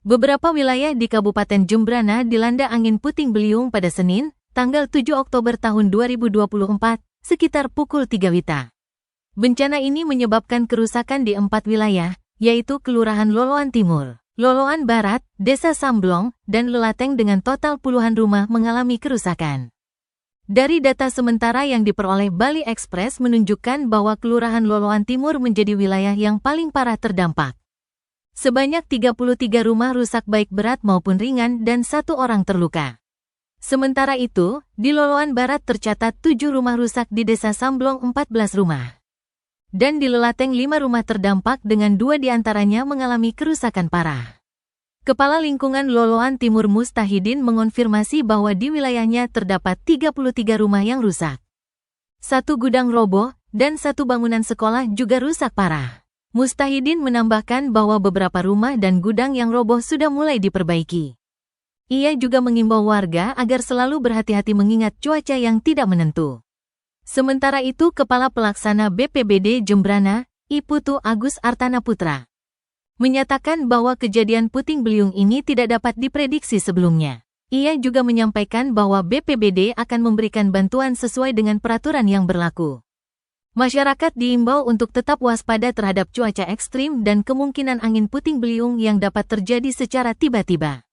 Beberapa wilayah di Kabupaten Jembrana dilanda angin puting beliung pada Senin, tanggal 7 Oktober tahun 2024, sekitar pukul 3 WITA. Bencana ini menyebabkan kerusakan di 4 wilayah, yaitu Kelurahan Loloan Timur, Loloan Barat, Desa Samblong, dan Lelateng dengan total puluhan rumah mengalami kerusakan. Dari data sementara yang diperoleh Bali Express menunjukkan bahwa Kelurahan Loloan Timur menjadi wilayah yang paling parah terdampak. Sebanyak 33 rumah rusak baik berat maupun ringan dan 1 orang terluka. Sementara itu, di Loloan Barat tercatat 7 rumah rusak di Desa Samblong 14 rumah. Dan di Lelateng 5 rumah terdampak dengan 2 diantaranya mengalami kerusakan parah. Kepala Lingkungan Loloan Timur Mustahidin mengonfirmasi bahwa di wilayahnya terdapat 33 rumah yang rusak. 1 gudang roboh, dan 1 bangunan sekolah juga rusak parah. Mustahidin menambahkan bahwa beberapa rumah dan gudang yang roboh sudah mulai diperbaiki. Ia juga mengimbau warga agar selalu berhati-hati mengingat cuaca yang tidak menentu. Sementara itu, Kepala Pelaksana BPBD Jembrana, Iputu Agus Artana Putra, menyatakan bahwa kejadian puting beliung ini tidak dapat diprediksi sebelumnya. Ia juga menyampaikan bahwa BPBD akan memberikan bantuan sesuai dengan peraturan yang berlaku. Masyarakat diimbau untuk tetap waspada terhadap cuaca ekstrim dan kemungkinan angin puting beliung yang dapat terjadi secara tiba-tiba.